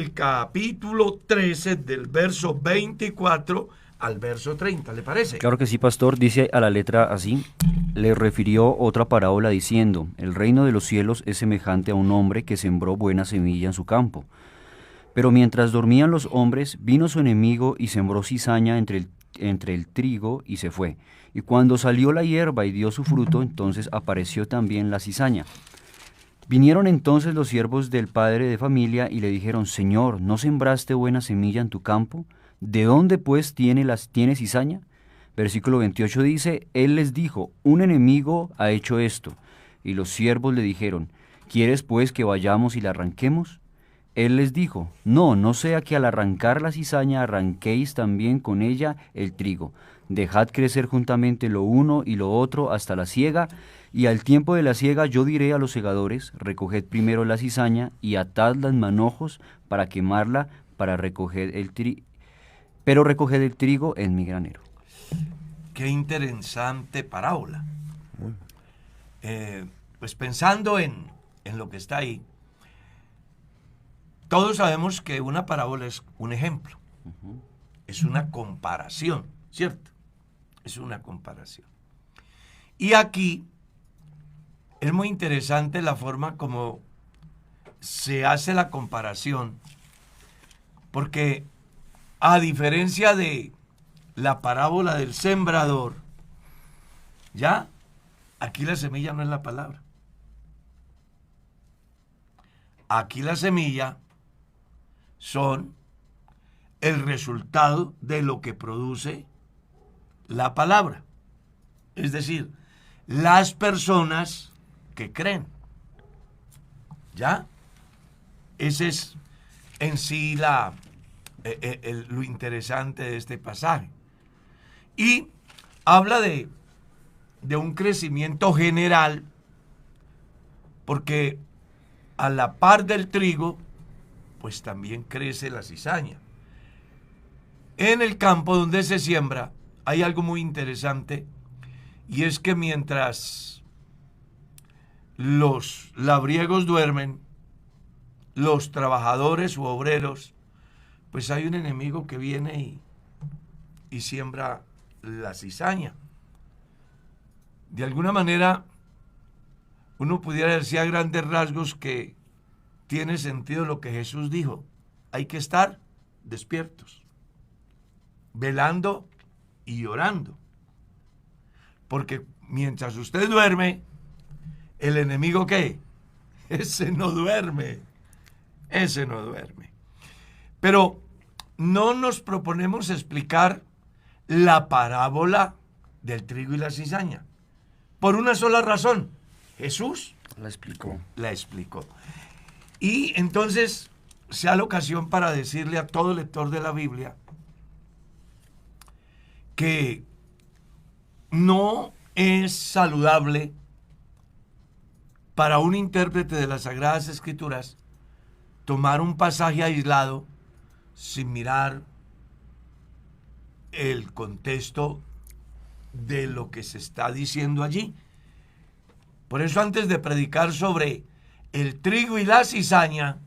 el capítulo 13 del verso 24 al verso 30, ¿le parece? Claro que sí, pastor. Dice a la letra así: le refirió otra parábola diciendo: el reino de los cielos es semejante a un hombre que sembró buena semilla en su campo. Pero mientras dormían los hombres, vino su enemigo y sembró cizaña entre el trigo y se fue. Y cuando salió la hierba y dio su fruto, entonces apareció también la cizaña. Vinieron entonces los siervos del padre de familia y le dijeron: Señor, ¿no sembraste buena semilla en tu campo? ¿De dónde pues tiene cizaña? Versículo 28 dice: Él les dijo: un enemigo ha hecho esto. Y los siervos le dijeron: ¿quieres pues que vayamos y la arranquemos? Él les dijo: no sea que al arrancar la cizaña arranquéis también con ella el trigo. Dejad crecer juntamente lo uno y lo otro hasta la siega, y al tiempo de la siega yo diré a los segadores: recoged primero la cizaña y atadla en manojos para quemarla, pero recoged el trigo en mi granero. Qué interesante parábola. Pues pensando en lo que está ahí, todos sabemos que una parábola es un ejemplo, es una comparación, ¿cierto? Es una comparación. Y aquí es muy interesante la forma como se hace la comparación, porque a diferencia de la parábola del sembrador, ya, aquí la semilla no es la palabra. Aquí la semilla son el resultado de lo que produce la palabra. Es decir, las personas que creen. ¿Ya? Ese es en sí lo interesante de este pasaje. Y habla de un crecimiento general, porque a la par del trigo, pues también crece la cizaña. En el campo donde se siembra hay algo muy interesante, y es que mientras los labriegos duermen, los trabajadores u obreros, pues hay un enemigo que viene y siembra la cizaña. De alguna manera, uno pudiera decir a grandes rasgos que tiene sentido lo que Jesús dijo: hay que estar despiertos, velando y orando, porque mientras usted duerme, el enemigo ¿qué? Ese no duerme. Pero no nos proponemos explicar la parábola del trigo y la cizaña por una sola razón: Jesús La explicó. Y entonces sea la ocasión para decirle a todo lector de la Biblia que no es saludable para un intérprete de las Sagradas Escrituras tomar un pasaje aislado sin mirar el contexto de lo que se está diciendo allí. Por eso, antes de predicar sobre el trigo y la cizaña,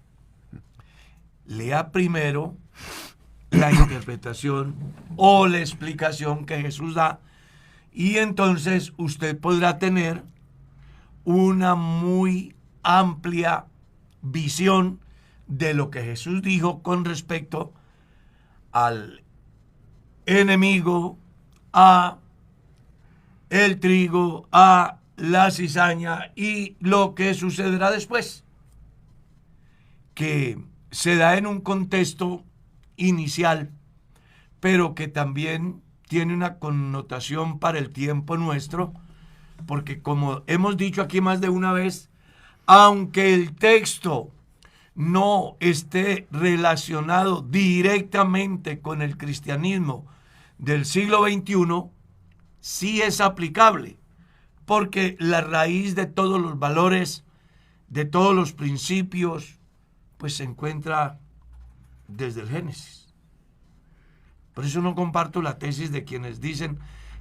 lea primero la interpretación o la explicación que Jesús da, y entonces usted podrá tener una muy amplia visión de lo que Jesús dijo con respecto al enemigo, a el trigo, a la cizaña y lo que sucederá después, que se da en un contexto inicial, pero que también tiene una connotación para el tiempo nuestro, porque como hemos dicho aquí más de una vez, aunque el texto no esté relacionado directamente con el cristianismo del siglo XXI, sí es aplicable, porque la raíz de todos los valores, de todos los principios, pues se encuentra desde el Génesis. Por eso no comparto la tesis de quienes dicen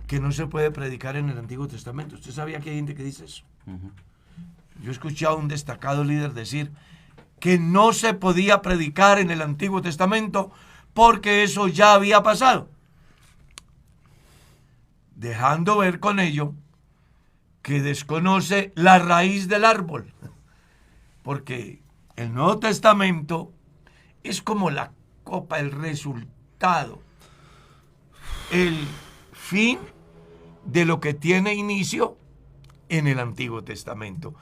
que no se puede predicar en el Antiguo Testamento. ¿Usted sabía que hay gente que dice eso? Yo he escuchado a un destacado líder decir: que no se podía predicar en el Antiguo Testamento porque eso ya había pasado. Dejando ver con ello que desconoce la raíz del árbol. Porque el Nuevo Testamento es como la copa, el resultado, el fin de lo que tiene inicio en el Antiguo Testamento.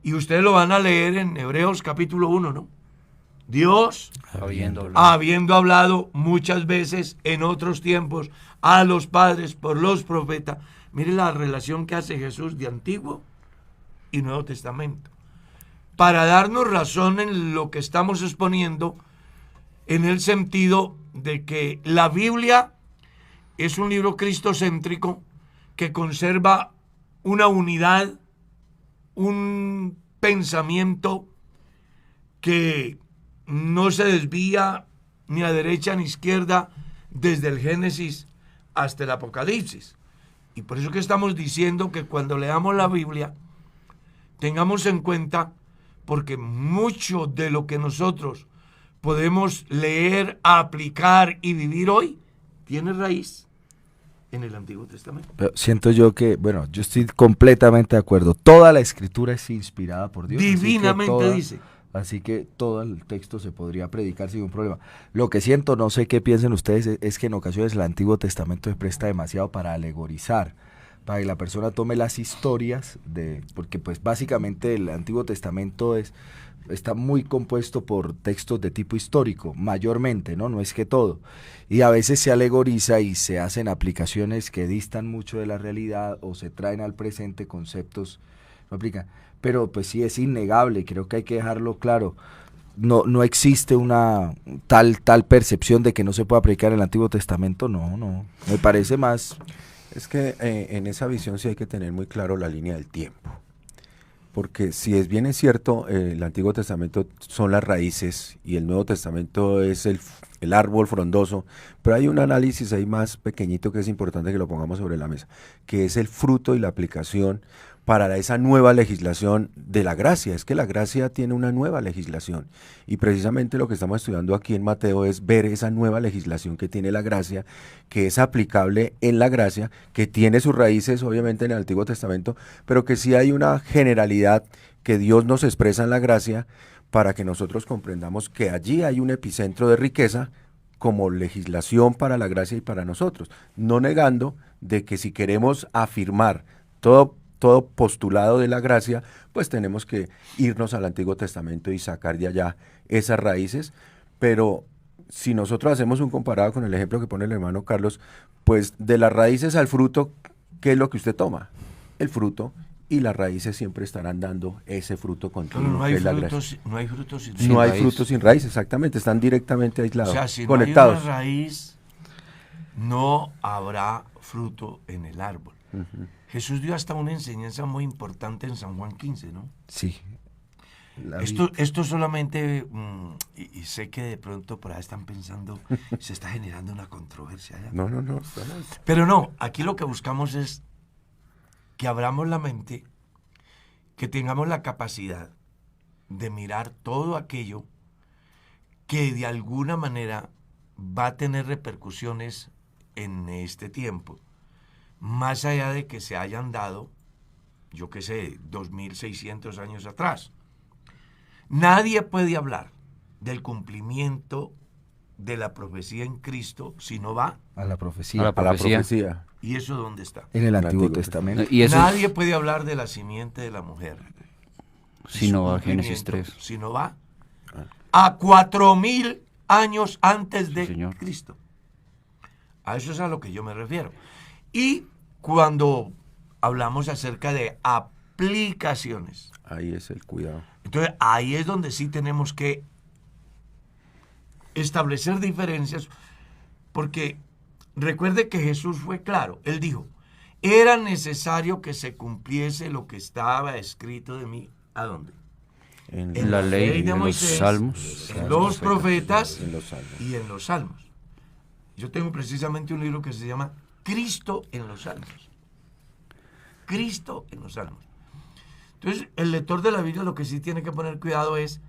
Y ustedes lo van a leer en Hebreos capítulo 1, ¿no? Dios, habiendo hablado muchas veces en otros tiempos a los padres por los profetas. Mire la relación que hace Jesús de Antiguo y Nuevo Testamento. Para darnos razón en lo que estamos exponiendo, en el sentido de que la Biblia es un libro cristocéntrico que conserva una unidad, un pensamiento que no se desvía ni a derecha ni a izquierda desde el Génesis hasta el Apocalipsis. Y por eso que estamos diciendo que cuando leamos la Biblia, tengamos en cuenta, porque mucho de lo que nosotros podemos leer, aplicar y vivir hoy, tiene raíz en el Antiguo Testamento. Pero siento yo que, bueno, yo estoy completamente de acuerdo. Toda la escritura es inspirada por Dios. Divinamente dice. Así que todo el texto se podría predicar sin un problema. Lo que siento, no sé qué piensen ustedes, es que en ocasiones el Antiguo Testamento se presta demasiado para alegorizar, para que la persona tome las historias, porque pues básicamente el Antiguo Testamento está muy compuesto por textos de tipo histórico, mayormente, no es que todo. Y a veces se alegoriza y se hacen aplicaciones que distan mucho de la realidad o se traen al presente conceptos, no aplican. Pero pues sí es innegable, creo que hay que dejarlo claro. No existe una tal percepción de que no se pueda predicar el Antiguo Testamento, no, me parece más. Es que en esa visión sí hay que tener muy claro la línea del tiempo. Porque si es bien es cierto, el Antiguo Testamento son las raíces y el Nuevo Testamento es el árbol frondoso, pero hay un análisis ahí más pequeñito que es importante que lo pongamos sobre la mesa, que es el fruto y la aplicación para esa nueva legislación de la gracia. Es que la gracia tiene una nueva legislación y precisamente lo que estamos estudiando aquí en Mateo es ver esa nueva legislación que tiene la gracia, que es aplicable en la gracia, que tiene sus raíces obviamente en el Antiguo Testamento, pero que sí hay una generalidad que Dios nos expresa en la gracia para que nosotros comprendamos que allí hay un epicentro de riqueza como legislación para la gracia y para nosotros, no negando de que si queremos afirmar todo postulado de la gracia, pues tenemos que irnos al Antiguo Testamento y sacar de allá esas raíces, pero si nosotros hacemos un comparado con el ejemplo que pone el hermano Carlos, pues de las raíces al fruto, ¿qué es lo que usted toma? El fruto, y las raíces siempre estarán dando ese fruto continuo. No hay frutos sin raíz. No hay frutos sin raíz, exactamente, están directamente aislados, o sea, si conectados. No hay una raíz, no habrá fruto en el árbol. Uh-huh. Jesús dio hasta una enseñanza muy importante en San Juan 15, ¿no? Sí. Esto solamente, y sé que de pronto por ahí están pensando, se está generando una controversia. ¿Ya? No. Pero no, aquí lo que buscamos es que abramos la mente, que tengamos la capacidad de mirar todo aquello que de alguna manera va a tener repercusiones en este tiempo. Más allá de que se hayan dado, yo qué sé, 2600 años atrás. Nadie puede hablar del cumplimiento de la profecía en Cristo si no va a la profecía. A la profecía. ¿Y eso dónde está? En el Antiguo Testamento. ¿Y eso? Nadie puede hablar de la simiente de la mujer si no va a Génesis 3. Si no va a 4000 años antes de Cristo. A eso es a lo que yo me refiero. Y cuando hablamos acerca de aplicaciones. Ahí es el cuidado. Entonces, ahí es donde sí tenemos que establecer diferencias, porque recuerde que Jesús fue claro. Él dijo, era necesario que se cumpliese lo que estaba escrito de mí. ¿A dónde? En la ley de Moisés, los salmos, en los profetas en los salmos. Y en los salmos. Yo tengo precisamente un libro que se llama Cristo en los Salmos. Cristo en los Salmos. Entonces, el lector de la Biblia lo que sí tiene que poner cuidado es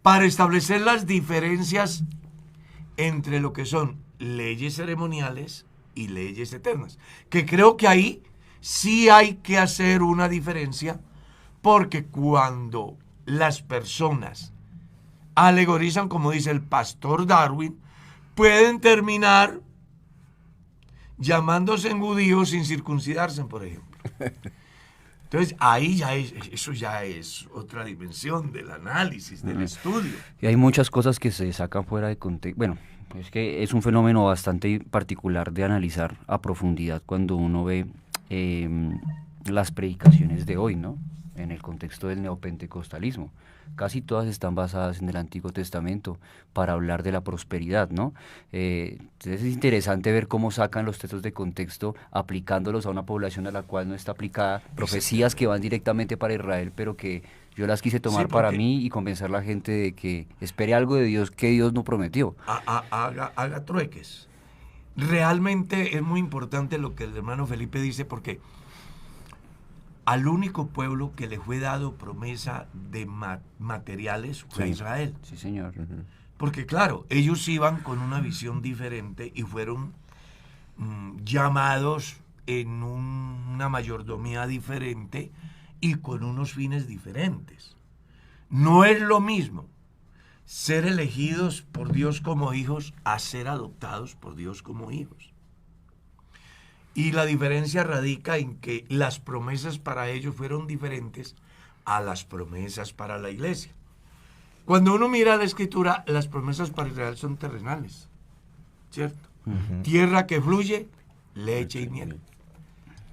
para establecer las diferencias entre lo que son leyes ceremoniales y leyes eternas. Que creo que ahí sí hay que hacer una diferencia, porque cuando las personas alegorizan, como dice el pastor Darwin, pueden terminar llamándose en judíos sin circuncidarse, por ejemplo. Entonces, ahí eso ya es otra dimensión del análisis, del estudio. Y hay muchas cosas que se sacan fuera de contexto. Bueno, es que es un fenómeno bastante particular de analizar a profundidad cuando uno ve las predicaciones de hoy, ¿no? En el contexto del neopentecostalismo. Casi todas están basadas en el Antiguo Testamento para hablar de la prosperidad, ¿no? Entonces es interesante ver cómo sacan los textos de contexto aplicándolos a una población a la cual no está aplicada, profecías que van directamente para Israel, pero que yo las quise tomar para mí y convencer a la gente de que espere algo de Dios que Dios no prometió. Haga trueques. Realmente es muy importante lo que el hermano Felipe dice, porque al único pueblo que le fue dado promesa de materiales fue a Israel. Sí, señor. Porque claro, ellos iban con una visión diferente y fueron llamados en una mayordomía diferente y con unos fines diferentes. No es lo mismo ser elegidos por Dios como hijos a ser adoptados por Dios como hijos. Y la diferencia radica en que las promesas para ellos fueron diferentes a las promesas para la iglesia. Cuando uno mira la Escritura, las promesas para Israel son terrenales, ¿cierto? Tierra que fluye, leche y miel.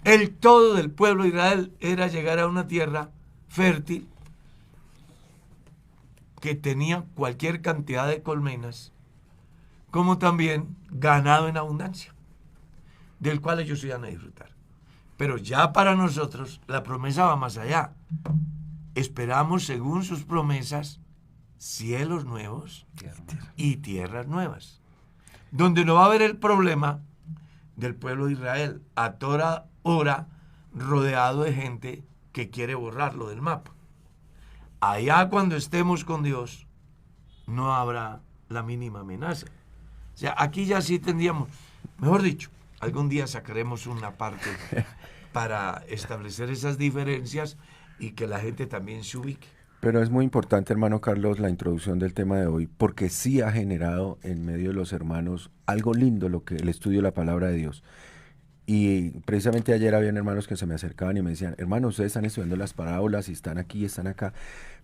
El todo del pueblo de Israel era llegar a una tierra fértil que tenía cualquier cantidad de colmenas, como también ganado en abundancia, del cual ellos iban a disfrutar. Pero ya para nosotros la promesa va más allá. Esperamos, según sus promesas, cielos nuevos y tierras nuevas, donde no va a haber el problema del pueblo de Israel a toda hora rodeado de gente que quiere borrarlo del mapa. Allá cuando estemos con Dios no habrá la mínima amenaza. O sea, aquí ya sí tendríamos, mejor dicho, algún día sacaremos una parte para establecer esas diferencias y que la gente también se ubique. Pero es muy importante, hermano Carlos, la introducción del tema de hoy, porque sí ha generado en medio de los hermanos algo lindo lo que el estudio de la palabra de Dios. Y precisamente ayer habían hermanos que se me acercaban y me decían, hermano, ustedes están estudiando las parábolas y están aquí, están acá,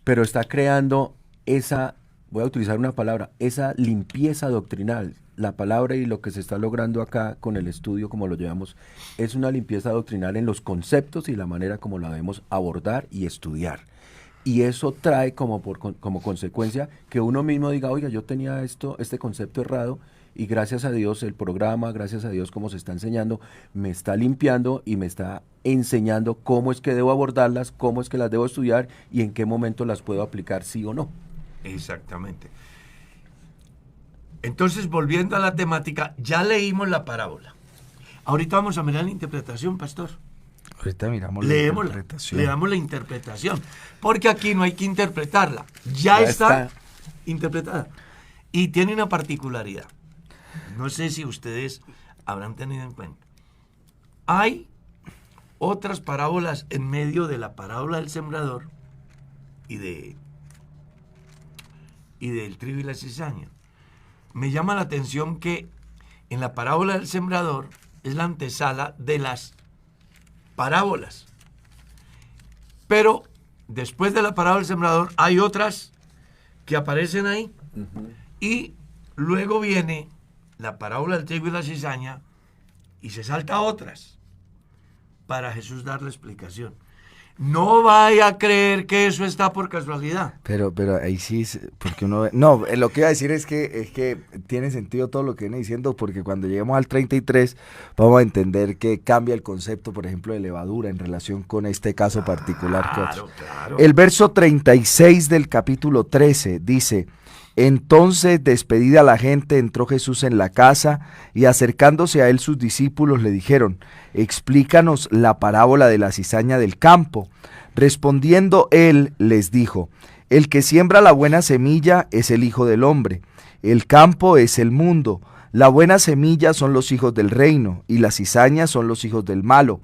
pero está creando esa, voy a utilizar una palabra, esa limpieza doctrinal. La palabra y lo que se está logrando acá con el estudio, como lo llevamos, es una limpieza doctrinal en los conceptos y la manera como la debemos abordar y estudiar. Y eso trae como consecuencia que uno mismo diga, oiga, yo tenía este concepto errado, y gracias a Dios el programa, gracias a Dios cómo se está enseñando, me está limpiando y me está enseñando cómo es que debo abordarlas, cómo es que las debo estudiar y en qué momento las puedo aplicar, sí o no. Exactamente. Entonces, volviendo a la temática, ya leímos la parábola. Ahorita vamos a mirar la interpretación, pastor. Ahorita miramos la interpretación. Leamos la interpretación, porque aquí no hay que interpretarla. Ya está interpretada. Y tiene una particularidad. No sé si ustedes habrán tenido en cuenta. Hay otras parábolas en medio de la parábola del sembrador y del trigo y la cizaña. Me llama la atención que en la parábola del sembrador es la antesala de las parábolas. Pero después de la parábola del sembrador hay otras que aparecen ahí. Y luego viene la parábola del trigo y la cizaña y se salta a otras para Jesús dar la explicación. No vaya a creer que eso está por casualidad. Pero ahí sí, porque uno... No, lo que iba a decir es que tiene sentido todo lo que viene diciendo, porque cuando lleguemos al 33 vamos a entender que cambia el concepto, por ejemplo, de levadura en relación con este caso particular. Claro. El verso 36 del capítulo 13 dice: entonces, despedida la gente, entró Jesús en la casa, y acercándose a él sus discípulos le dijeron: explícanos la parábola de la cizaña del campo. Respondiendo él les dijo: El que siembra la buena semilla es el Hijo del Hombre. El campo es el mundo. La buena semilla son los hijos del reino, y las cizañas son los hijos del malo.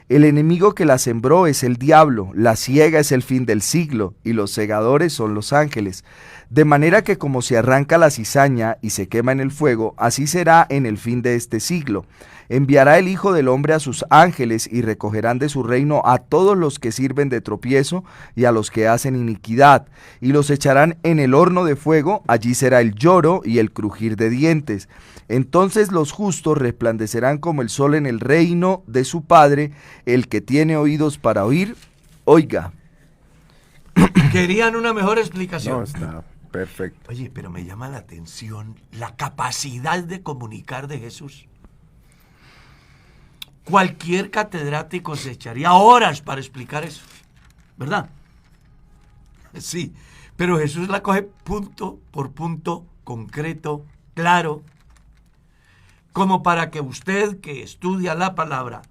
El enemigo que la sembró es el diablo, la siega es el fin del siglo, y los segadores son los ángeles. De manera que como se arranca la cizaña y se quema en el fuego, así será en el fin de este siglo. Enviará el Hijo del Hombre a sus ángeles, y recogerán de su reino a todos los que sirven de tropiezo y a los que hacen iniquidad, y los echarán en el horno de fuego. Allí será el lloro y el crujir de dientes. Entonces los justos resplandecerán como el sol en el reino de su Padre. El que tiene oídos para oír, oiga. ¿Querían una mejor explicación? No, está perfecto. Oye, pero me llama la atención la capacidad de comunicar de Jesús. Cualquier catedrático se echaría horas para explicar eso, ¿verdad? Sí, pero Jesús la coge punto por punto, concreto, claro, como para que usted que estudia la palabra,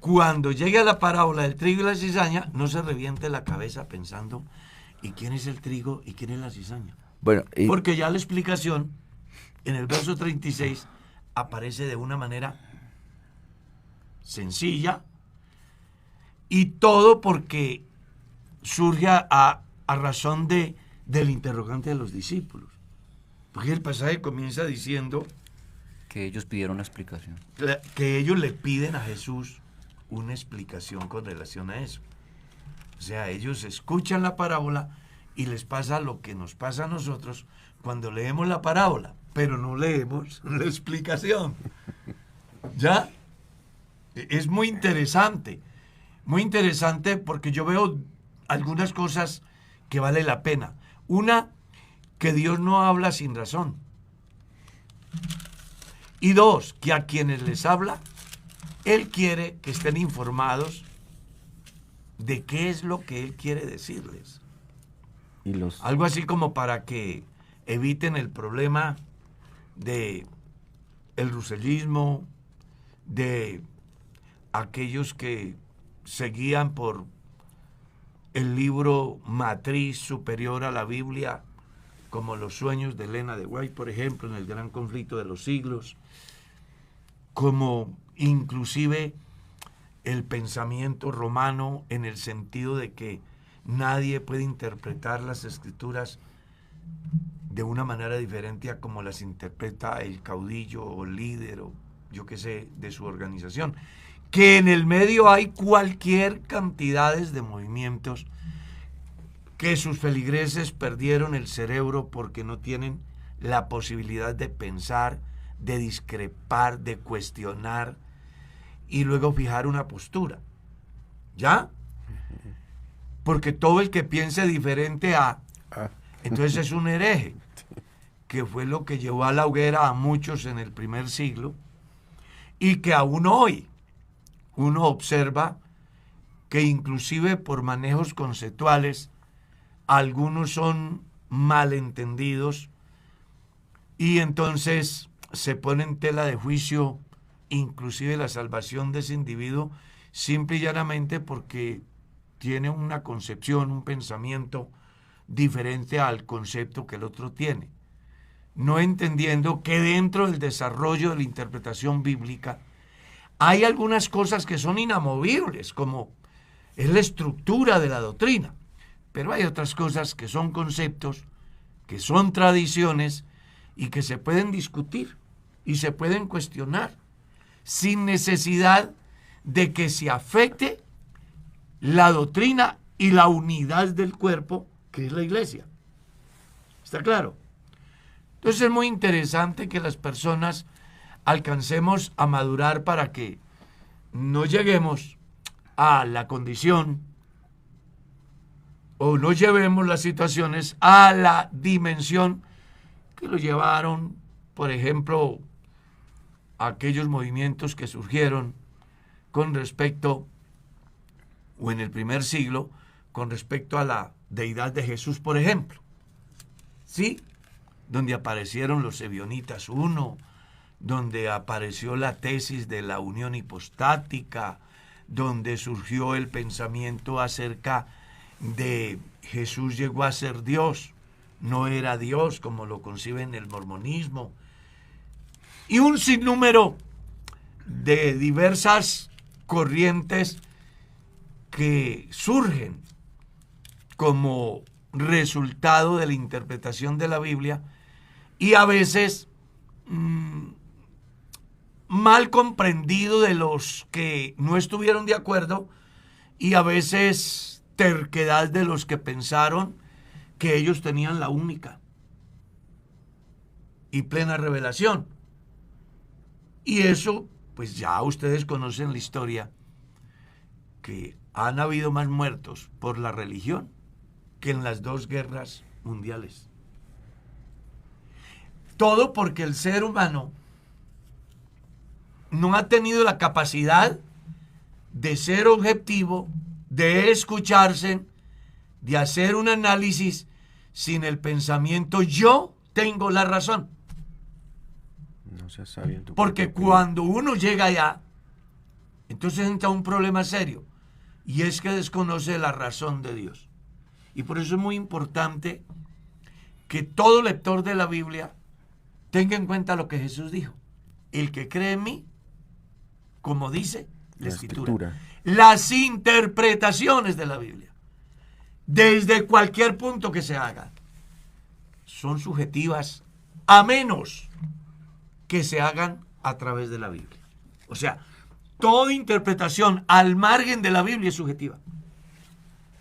cuando llegue a la parábola del trigo y la cizaña, no se reviente la cabeza pensando, ¿y quién es el trigo y quién es la cizaña? Bueno, Porque ya la explicación en el verso 36 aparece de una manera sencilla, y todo porque surge a razón del interrogante de los discípulos. Porque el pasaje comienza diciendo Que ellos pidieron una explicación. que ellos le piden a Jesús una explicación con relación a eso. O sea, ellos escuchan la parábola y les pasa lo que nos pasa a nosotros cuando leemos la parábola, pero no leemos la explicación. ¿Ya? Es muy interesante porque yo veo algunas cosas que vale la pena. Una, que Dios no habla sin razón. Y dos, que a quienes les habla, Él quiere que estén informados de qué es lo que Él quiere decirles. Y los Algo así como para que eviten el problema de el rusellismo, de aquellos que se guían por el libro matriz superior a la Biblia, como Los sueños de Elena de White, por ejemplo, en El gran conflicto de los siglos, como inclusive el pensamiento romano, en el sentido de que nadie puede interpretar las escrituras de una manera diferente a como las interpreta el caudillo o líder o yo qué sé de su organización, que en el medio hay cualquier cantidades de movimientos, que sus feligreses perdieron el cerebro porque no tienen la posibilidad de pensar, de discrepar, de cuestionar y luego fijar una postura. ¿Ya? Porque todo el que piense diferente a, entonces es un hereje, que fue lo que llevó a la hoguera a muchos en el primer siglo, y que aún hoy uno observa que inclusive por manejos conceptuales algunos son malentendidos y entonces se pone en tela de juicio inclusive la salvación de ese individuo simple y llanamente porque tiene una concepción, un pensamiento diferente al concepto que el otro tiene, no entendiendo que dentro del desarrollo de la interpretación bíblica hay algunas cosas que son inamovibles, como es la estructura de la doctrina, pero hay otras cosas que son conceptos, que son tradiciones y que se pueden discutir y se pueden cuestionar sin necesidad de que se afecte la doctrina y la unidad del cuerpo que es la iglesia. ¿Está claro? Entonces es muy interesante que las personas alcancemos a madurar para que no lleguemos a la condición o no llevemos las situaciones a la dimensión que lo llevaron, por ejemplo, a aquellos movimientos que surgieron con respecto, o en el primer siglo, con respecto a la deidad de Jesús, por ejemplo. ¿Sí? Donde aparecieron los ebionitas I, donde apareció la tesis de la unión hipostática, donde surgió el pensamiento acerca de Jesús llegó a ser Dios, no era Dios como lo conciben el mormonismo, y un sinnúmero de diversas corrientes que surgen como resultado de la interpretación de la Biblia y a veces mal comprendido de los que no estuvieron de acuerdo y a veces terquedad de los que pensaron que ellos tenían la única y plena revelación. Y eso, pues ya ustedes conocen la historia, que han habido más muertos por la religión que en las 2 guerras mundiales. Todo porque el ser humano no ha tenido la capacidad de ser objetivo, de escucharse, de hacer un análisis sin el pensamiento yo tengo la razón. No seas sabio en tu Porque propia opinión. cuando uno llega allá, entonces entra un problema serio, y es que desconoce la razón de Dios. Y por eso es muy importante que todo lector de la Biblia tenga en cuenta lo que Jesús dijo. El que cree en mí, como dice la Escritura, las interpretaciones de la Biblia, desde cualquier punto que se haga, son subjetivas a menos que se hagan a través de la Biblia. O sea, toda interpretación al margen de la Biblia es subjetiva.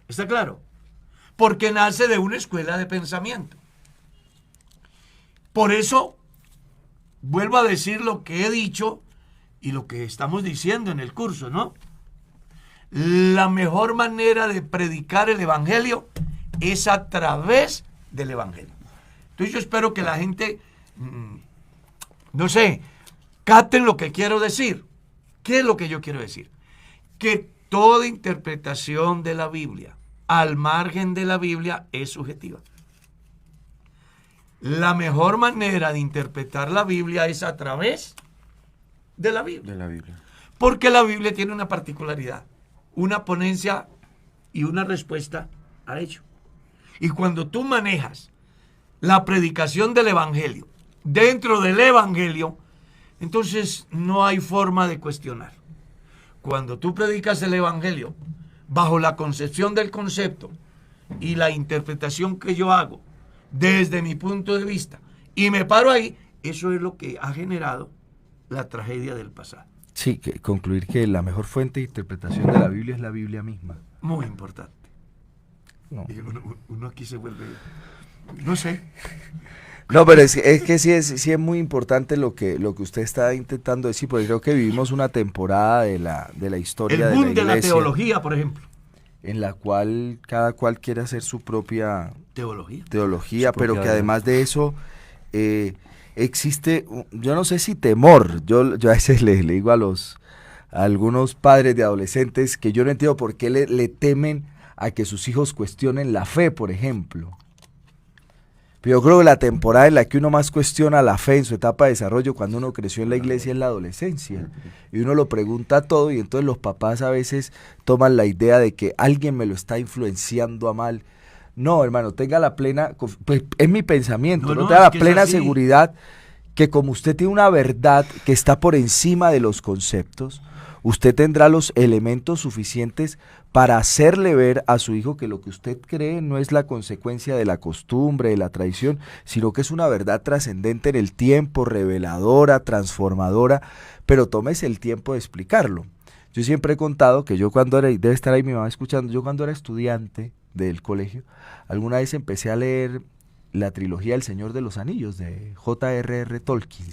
¿Está claro? Porque nace de una escuela de pensamiento. Por eso, vuelvo a decir lo que he dicho y lo que estamos diciendo en el curso, ¿no? La mejor manera de predicar el Evangelio es a través del Evangelio. Entonces yo espero que la gente, no sé, capten lo que quiero decir. ¿Qué es lo que yo quiero decir? Que toda interpretación de la Biblia, al margen de la Biblia, es subjetiva. La mejor manera de interpretar la Biblia es a través de la Biblia. De la Biblia. Porque la Biblia tiene una particularidad, una ponencia y una respuesta a ello. Y cuando tú manejas la predicación del Evangelio dentro del Evangelio, entonces no hay forma de cuestionar. Cuando tú predicas el Evangelio bajo la concepción del concepto y la interpretación que yo hago desde mi punto de vista y me paro ahí, eso es lo que ha generado la tragedia del pasado. Sí, concluir que la mejor fuente de interpretación de la Biblia es la Biblia misma. Muy importante. No. Y uno aquí se vuelve, no sé. No, pero es que sí es muy importante lo que usted está intentando decir, porque creo que vivimos una temporada de la historia El boom de la iglesia, teología, por ejemplo. en la cual cada cual quiere hacer su propia Teología. teología, Su pero propia que vida. además de eso existe, yo no sé si temor, yo a veces le digo a algunos padres de adolescentes que yo no entiendo por qué le temen a que sus hijos cuestionen la fe, por ejemplo. Pero yo creo que la temporada en la que uno más cuestiona la fe en su etapa de desarrollo, cuando uno creció en la iglesia, es la adolescencia. Y uno lo pregunta todo y entonces los papás a veces toman la idea de que alguien me lo está influenciando a mal. No, hermano, tenga la plena, pues es mi pensamiento, no, tenga es la que es plena así. seguridad que como usted tiene una verdad que está por encima de los conceptos, usted tendrá los elementos suficientes para hacerle ver a su hijo que lo que usted cree no es la consecuencia de la costumbre, de la tradición, sino que es una verdad trascendente en el tiempo, reveladora, transformadora, pero tómese el tiempo de explicarlo. Yo siempre he contado que yo cuando era, y debe estar ahí mi mamá escuchando, yo cuando era estudiante del colegio, alguna vez empecé a leer la trilogía El Señor de los Anillos de J.R.R. Tolkien.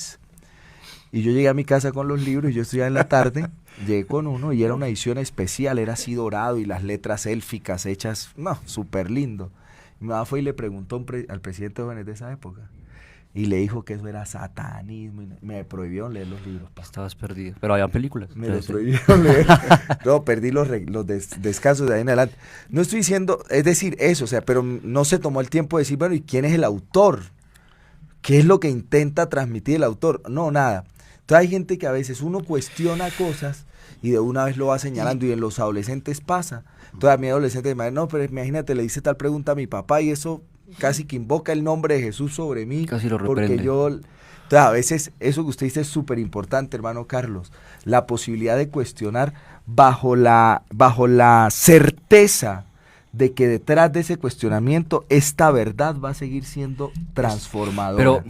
Y yo llegué a mi casa con los libros y yo estudiaba en la tarde, llegué con uno y era una edición especial, era así dorado y las letras élficas hechas, no, súper lindo. Mi mamá fue y le preguntó al presidente de jóvenes de esa época y le dijo que eso era satanismo y me prohibieron leer los libros. Estabas perdido. Pero había películas. Me los Entonces, prohibieron leer. No, perdí los descansos de ahí en adelante. No estoy diciendo, es decir, eso, o sea, pero no se tomó el tiempo de decir, bueno, ¿y quién es el autor? ¿Qué es lo que intenta transmitir el autor? No, nada. Entonces hay gente que a veces uno cuestiona cosas y de una vez lo va señalando, y en los adolescentes pasa. Entonces a mi adolescente me dice, no, pero imagínate, le hice tal pregunta a mi papá y eso casi que invoca el nombre de Jesús sobre mí. Casi lo porque reprende. Entonces a veces eso que usted dice es súper importante, hermano Carlos, la posibilidad de cuestionar bajo la certeza de que detrás de ese cuestionamiento esta verdad va a seguir siendo transformadora. Pero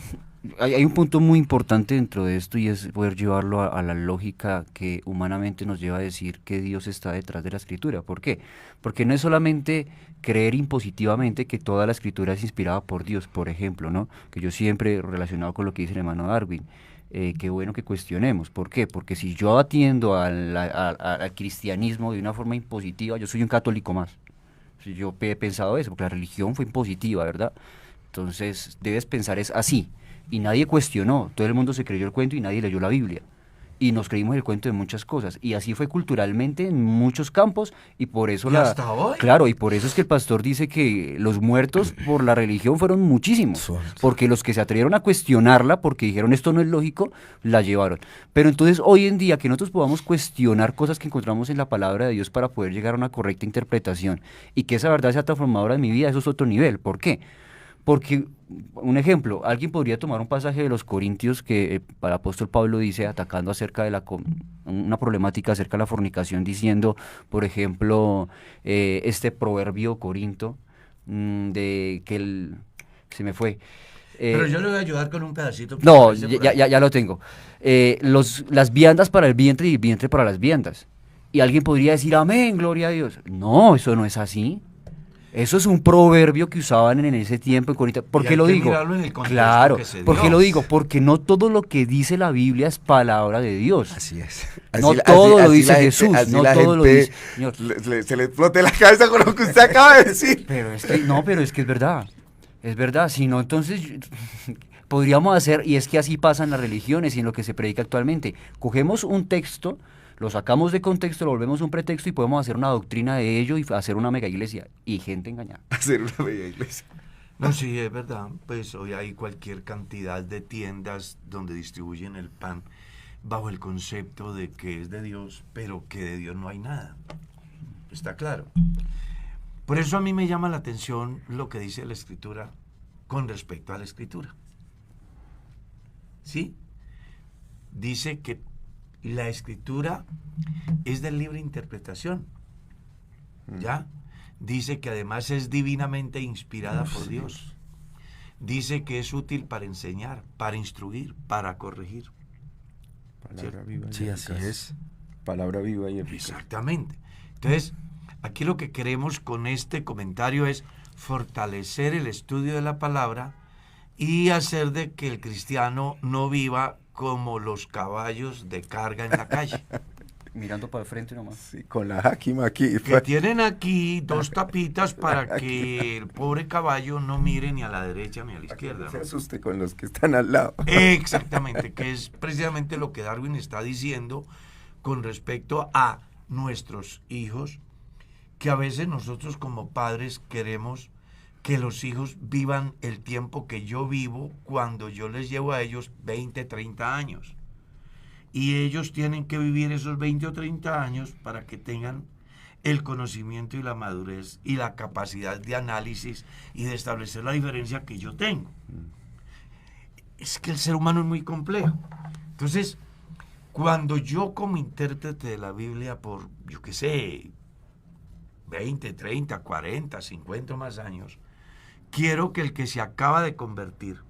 hay un punto muy importante dentro de esto, y es poder llevarlo a la lógica que humanamente nos lleva a decir que Dios está detrás de la Escritura. ¿Por qué? Porque no es solamente creer impositivamente que toda la Escritura es inspirada por Dios, por ejemplo, ¿no? Que yo siempre relacionado con lo que dice el hermano Darwin, qué bueno que cuestionemos. ¿Por qué? Porque si yo atiendo al cristianismo de una forma impositiva, yo soy un católico más. Si yo he pensado eso, porque la religión fue impositiva, ¿verdad? Entonces debes pensar es así. Y nadie cuestionó, todo el mundo se creyó el cuento y nadie leyó la Biblia. Y nos creímos el cuento de muchas cosas. Y así fue culturalmente en muchos campos, y por eso ¿Y hasta hoy? Claro, y por eso es que el pastor dice que los muertos por la religión fueron muchísimos. Porque los que se atrevieron a cuestionarla, porque dijeron esto no es lógico, la llevaron. Pero entonces hoy en día que nosotros podamos cuestionar cosas que encontramos en la palabra de Dios para poder llegar a una correcta interpretación, y que esa verdad sea transformadora en mi vida, eso es otro nivel. ¿Por qué? Porque, un ejemplo, alguien podría tomar un pasaje de los Corintios que el apóstol Pablo dice, atacando acerca de una problemática acerca de la fornicación, diciendo, por ejemplo, este proverbio corinto, de que se me fue. Pero yo le voy a ayudar con un pedacito. No, ya lo tengo. Las viandas para el vientre y el vientre para las viandas. Y alguien podría decir, amén, gloria a Dios. No, eso no es así. Eso es un proverbio que usaban en ese tiempo en Corinto. ¿Por qué lo digo? Claro, ¿por qué lo digo? Porque no todo lo que dice la Biblia es palabra de Dios. Así es. No todo lo dice Jesús, no todo lo dice Señor. Se le explote la cabeza con lo que usted acaba de decir. Pero es que es verdad. Es verdad, si no, entonces podríamos hacer, y es que así pasan las religiones y en lo que se predica actualmente. Cogemos un texto, lo sacamos de contexto, lo volvemos un pretexto y podemos hacer una doctrina de ello y hacer una mega iglesia. Y gente engañada. Hacer una mega iglesia. No, sí, es verdad. Pues hoy hay cualquier cantidad de tiendas donde distribuyen el pan bajo el concepto de que es de Dios, pero que de Dios no hay nada. Está claro. Por eso a mí me llama la atención lo que dice la Escritura con respecto a la Escritura. ¿Sí? Dice que la Escritura es de libre interpretación. ¿Ya? Dice que además es divinamente inspirada por Dios. Dice que es útil para enseñar, para instruir, para corregir. Palabra viva y Sí, así eficaz. es. Palabra viva y eficaz. Exactamente. Entonces, aquí lo que queremos con este comentario es fortalecer el estudio de la palabra y hacer de que el cristiano no viva como los caballos de carga en la calle. Mirando para el frente nomás. Sí, con la jáquima aquí. Que tienen aquí dos tapitas para que el pobre caballo no mire ni a la derecha ni a la izquierda. No se ¿no? asuste con los que están al lado. Exactamente, que es precisamente lo que Darwin está diciendo con respecto a nuestros hijos, que a veces nosotros como padres queremos que los hijos vivan el tiempo que yo vivo cuando yo les llevo a ellos 20, 30 años. Y ellos tienen que vivir esos 20 o 30 años para que tengan el conocimiento y la madurez y la capacidad de análisis y de establecer la diferencia que yo tengo. Es que el ser humano es muy complejo. Entonces, cuando yo como intérprete de la Biblia por, yo qué sé, 20, 30, 40, 50 más años, quiero que el que se acaba de convertir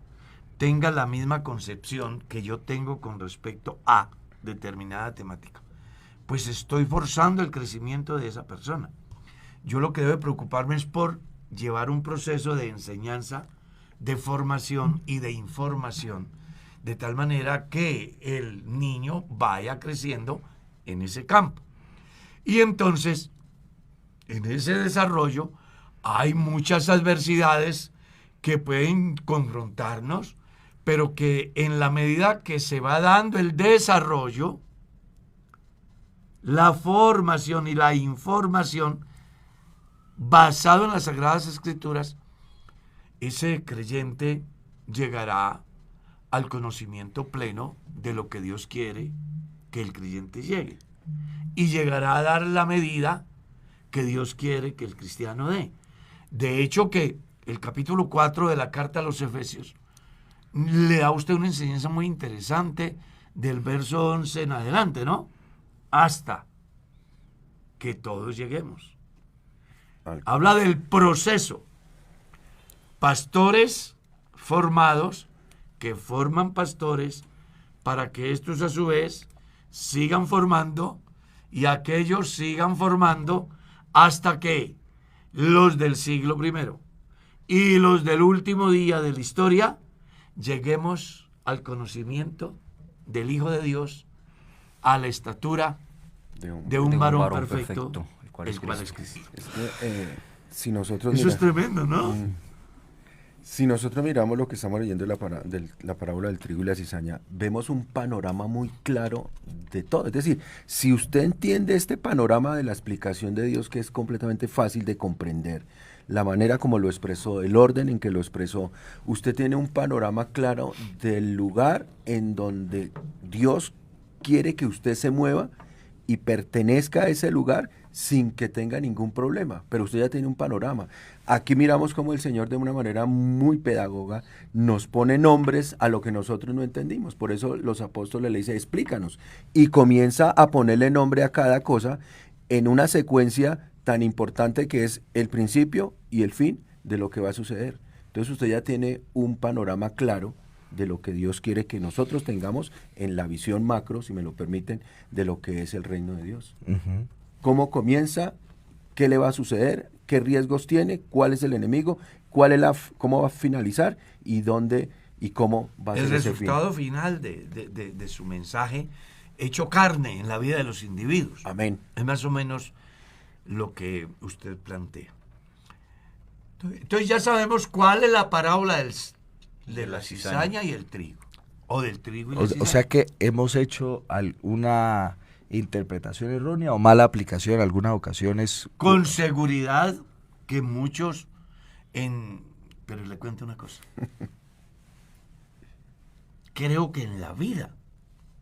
tenga la misma concepción que yo tengo con respecto a determinada temática. Pues estoy forzando el crecimiento de esa persona. Yo lo que debe preocuparme es por llevar un proceso de enseñanza, de formación y de información, de tal manera que el niño vaya creciendo en ese campo. Y entonces, en ese desarrollo, hay muchas adversidades que pueden confrontarnos, pero que en la medida que se va dando el desarrollo, la formación y la información basado en las Sagradas Escrituras, ese creyente llegará al conocimiento pleno de lo que Dios quiere que el creyente llegue. y llegará a dar la medida que Dios quiere que el cristiano dé. De hecho que el capítulo 4 de la carta a los Efesios le da a usted una enseñanza muy interesante del verso 11 en adelante, ¿no? Hasta que todos lleguemos. Habla del proceso. Pastores formados que forman pastores para que estos a su vez sigan formando y aquellos sigan formando hasta que los del siglo primero y los del último día de la historia lleguemos al conocimiento del Hijo de Dios, a la estatura de un varón perfecto, el cual es Cristo. Si nosotros Eso es tremendo, ¿no? Si nosotros miramos lo que estamos leyendo de la parábola del trigo y la cizaña, vemos un panorama muy claro de todo. Es decir, si usted entiende este panorama de la explicación de Dios, que es completamente fácil de comprender, la manera como lo expresó, el orden en que lo expresó, usted tiene un panorama claro del lugar en donde Dios quiere que usted se mueva y pertenezca a ese lugar sin que tenga ningún problema, pero usted ya tiene un panorama. Aquí miramos cómo el Señor de una manera muy pedagoga nos pone nombres a lo que nosotros no entendimos, por eso los apóstoles le dicen explícanos, y comienza a ponerle nombre a cada cosa en una secuencia tan importante que es el principio y el fin de lo que va a suceder. Entonces usted ya tiene un panorama claro de lo que Dios quiere que nosotros tengamos en la visión macro, si me lo permiten, de lo que es el reino de Dios. Ujú. ¿Cómo comienza? ¿Qué le va a suceder? ¿Qué riesgos tiene? ¿Cuál es el enemigo? ¿Cómo va a finalizar? ¿Y dónde y cómo va a ser ese fin? El resultado final de su mensaje hecho carne en la vida de los individuos. Amén. Es más o menos lo que usted plantea. Entonces ya sabemos cuál es la parábola de la cizaña y el trigo. O del trigo y la cizaña. O sea que hemos hecho alguna interpretación errónea o mala aplicación en algunas ocasiones. Con seguridad que muchos pero le cuento una cosa. Creo que en la vida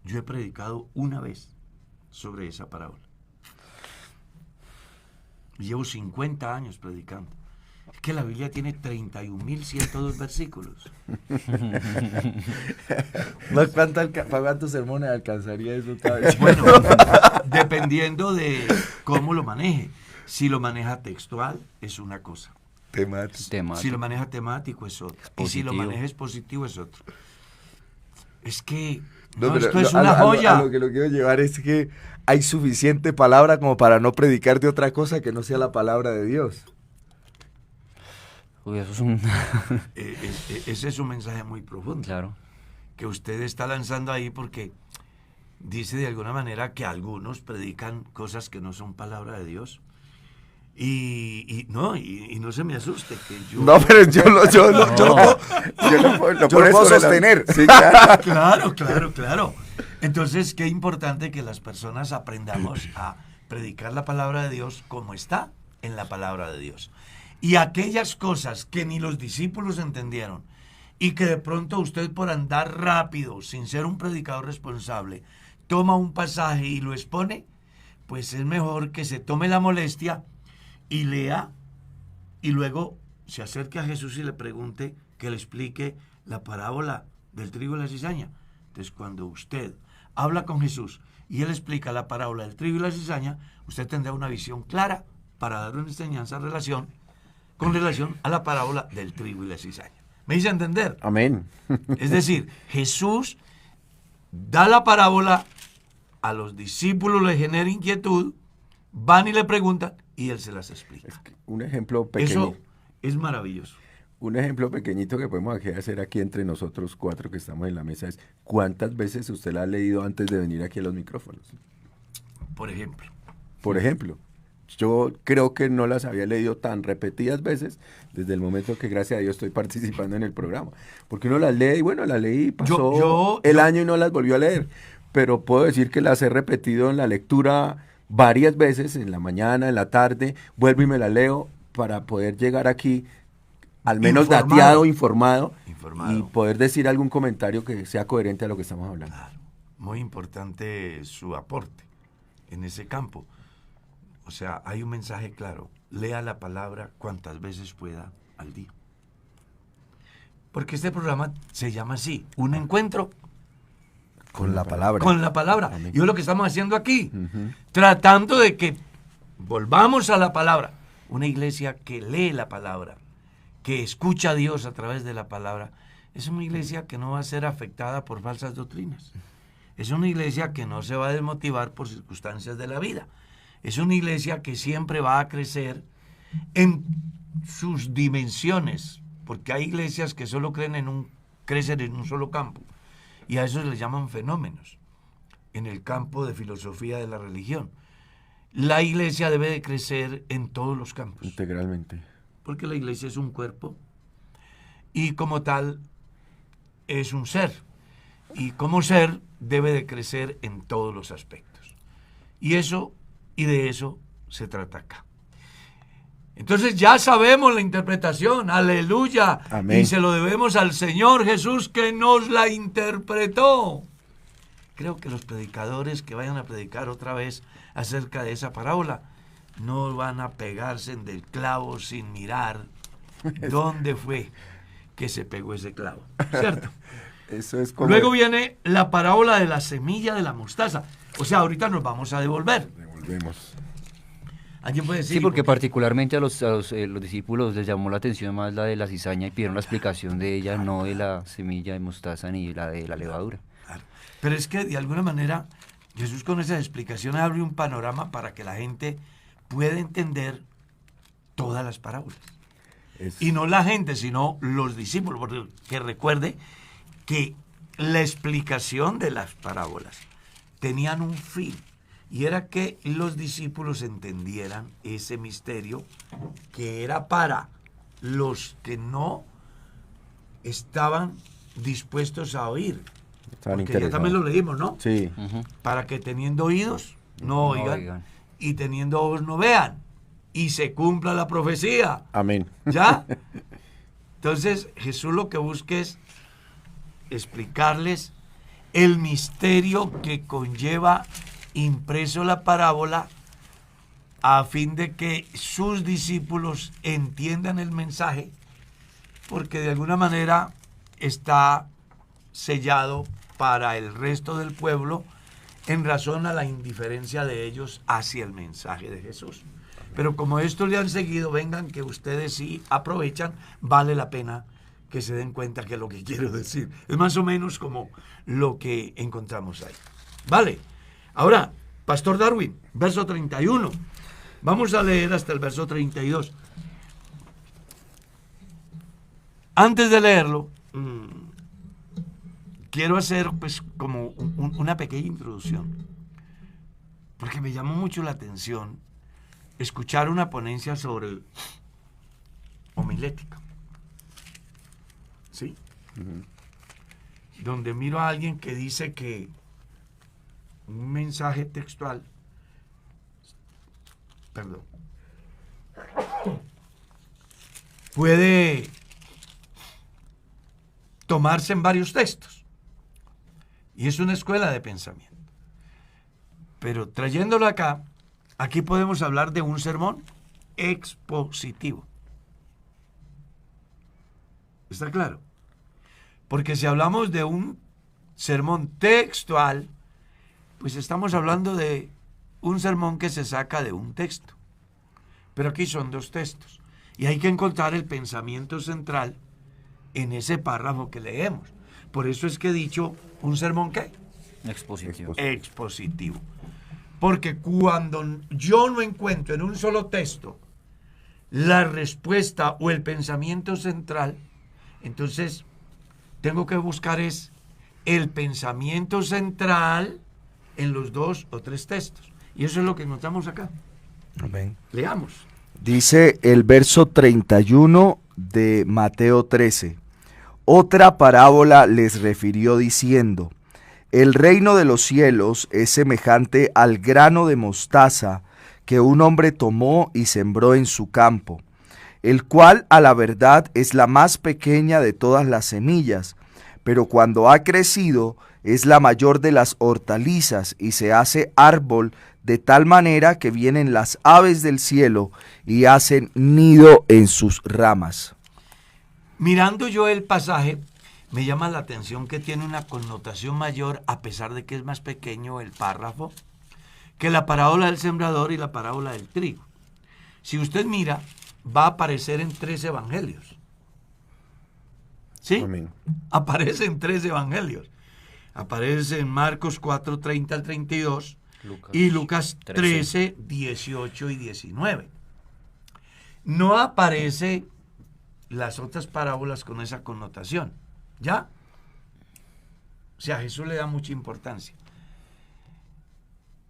yo he predicado una vez sobre esa parábola. Llevo 50 años predicando. Es que la Biblia tiene 31.102 versículos. ¿Para cuántos sermones alcanzaría eso cada vez? Bueno, dependiendo de cómo lo maneje. Si lo maneja textual, es una cosa. Temático. Si lo maneja temático, es otro. Y si lo maneja expositivo, es otro. Es que esto es una joya. A lo que lo quiero llevar es que hay suficiente palabra como para no predicar de otra cosa que no sea la palabra de Dios. Uy, eso es un... Ese es un mensaje muy profundo. Claro. Que usted está lanzando ahí porque dice de alguna manera que algunos predican cosas que no son palabra de Dios. Y no se me asuste que yo... No, pero yo lo puedo sostener. Sí, claro. Claro. Entonces, qué importante que las personas aprendamos a predicar la palabra de Dios como está en la palabra de Dios. Y aquellas cosas que ni los discípulos entendieron y que de pronto usted por andar rápido, sin ser un predicador responsable, toma un pasaje y lo expone, pues es mejor que se tome la molestia y lea y luego se acerque a Jesús y le pregunte que le explique la parábola del trigo y la cizaña. Entonces, cuando usted habla con Jesús y él explica la parábola del trigo y la cizaña, usted tendrá una visión clara para dar una enseñanza con relación a la parábola del trigo y la cizaña. ¿Me hice entender? Amén. Es decir, Jesús da la parábola, a los discípulos les genera inquietud, van y le preguntan y él se las explica. Un ejemplo pequeño. Eso es maravilloso. Un ejemplo pequeñito que podemos hacer aquí entre nosotros cuatro que estamos en la mesa es ¿cuántas veces usted la ha leído antes de venir aquí a los micrófonos? Por ejemplo, yo creo que no las había leído tan repetidas veces desde el momento que gracias a Dios estoy participando en el programa. Porque uno las lee y bueno, las leí, pasó el año y no las volvió a leer. Pero puedo decir que las he repetido en la lectura varias veces, en la mañana, en la tarde, vuelvo y me la leo para poder llegar aquí al menos dateado, informado y poder decir algún comentario que sea coherente a lo que estamos hablando. Claro, muy importante su aporte en ese campo. O sea, hay un mensaje claro. Lea la palabra cuantas veces pueda al día. Porque este programa se llama así, un encuentro Con la palabra. con la palabra. Amén. Y es lo que estamos haciendo aquí, tratando de que volvamos a la palabra. Una iglesia que lee la palabra, que escucha a Dios a través de la palabra, es una iglesia que no va a ser afectada por falsas doctrinas. Es una iglesia que no se va a desmotivar por circunstancias de la vida. Es una iglesia que siempre va a crecer en sus dimensiones, porque hay iglesias que solo crecen en un solo campo, y a eso les llaman fenómenos, en el campo de filosofía de la religión. La iglesia debe de crecer en todos los campos, Integralmente. porque la iglesia es un cuerpo, y como tal es un ser, y como ser debe de crecer en todos los aspectos. Y de eso se trata acá. Entonces ya sabemos la interpretación, aleluya, Amén. y se lo debemos al Señor Jesús que nos la interpretó. Creo que los predicadores que vayan a predicar otra vez acerca de esa parábola no van a pegarse en del clavo sin mirar dónde fue que se pegó ese clavo, ¿cierto? Eso es como... Luego viene la parábola de la semilla de la mostaza. O sea, ahorita nos vamos a devolver. Devolvemos. ¿Alguien puede decir? Sí, porque particularmente a los discípulos les llamó la atención más la de la cizaña y pidieron la explicación de ella, no de la semilla de mostaza ni la de la levadura. Claro. Pero es que de alguna manera Jesús con esas explicaciones abre un panorama para que la gente pueda entender todas las parábolas. Y no la gente, sino los discípulos, porque recuerde que la explicación de las parábolas tenían un fin, y era que los discípulos entendieran ese misterio que era para los que no estaban dispuestos a oír. Estaban Porque ya interesados. también lo leímos, ¿no? Sí. Para que teniendo oídos no No oigan, oigan. y teniendo ojos no vean, y se cumpla la profecía. Amén. ¿Ya? Entonces Jesús lo que busca es explicarles el misterio que conlleva impreso la parábola, a fin de que sus discípulos entiendan el mensaje, porque de alguna manera está sellado para el resto del pueblo en razón a la indiferencia de ellos hacia el mensaje de Jesús. Pero como esto le han seguido, vengan que ustedes sí aprovechan, vale la pena que se den cuenta que lo que quiero decir es más o menos como lo que encontramos ahí. Vale. Ahora, Pastor Darwin, verso 31. Vamos a leer hasta el verso 32. Antes de leerlo, quiero hacer pues como una pequeña introducción, porque me llamó mucho la atención escuchar una ponencia sobre homilética. ¿Sí? Donde miro a alguien que dice que un mensaje textual, puede tomarse en varios textos. Y es una escuela de pensamiento. Pero trayéndolo acá, aquí podemos hablar de un sermón expositivo. ¿Está claro? Porque si hablamos de un sermón textual, pues estamos hablando de un sermón que se saca de un texto. Pero aquí son dos textos. Y hay que encontrar el pensamiento central en ese párrafo que leemos. Por eso es que he dicho un sermón ¿qué? Expositivo. Expositivo. Porque cuando yo no encuentro en un solo texto la respuesta o el pensamiento central, entonces tengo que buscar es el pensamiento central en los 2 o 3 textos. Y eso es lo que encontramos acá. Amén. Leamos. Dice el verso 31 de Mateo 13. Otra parábola les refirió diciendo: el reino de los cielos es semejante al grano de mostaza que un hombre tomó y sembró en su campo, el cual a la verdad es la más pequeña de todas las semillas, pero cuando ha crecido es la mayor de las hortalizas y se hace árbol de tal manera que vienen las aves del cielo y hacen nido en sus ramas. Mirando yo el pasaje, me llama la atención que tiene una connotación mayor, a pesar de que es más pequeño el párrafo, que la parábola del sembrador y la parábola del trigo. Si usted mira, va a aparecer en 3 evangelios. ¿Sí? Amén. Aparece en 3 evangelios. Aparece en Marcos 4, 30 al 32 y Lucas 13, 18 y 19. No aparece las otras parábolas con esa connotación. ¿Ya? O sea, Jesús le da mucha importancia.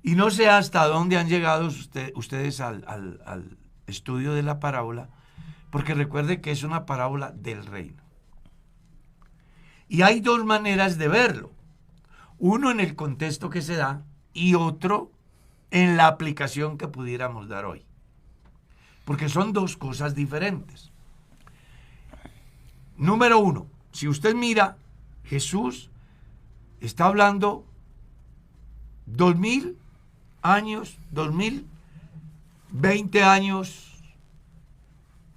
Y no sé hasta dónde han llegado ustedes al estudio de la parábola, porque recuerde que es una parábola del reino. Y hay 2 maneras de verlo. Uno en el contexto que se da y otro en la aplicación que pudiéramos dar hoy. Porque son 2 cosas diferentes. Número 1, si usted mira, Jesús está hablando 2000 años, 2020 años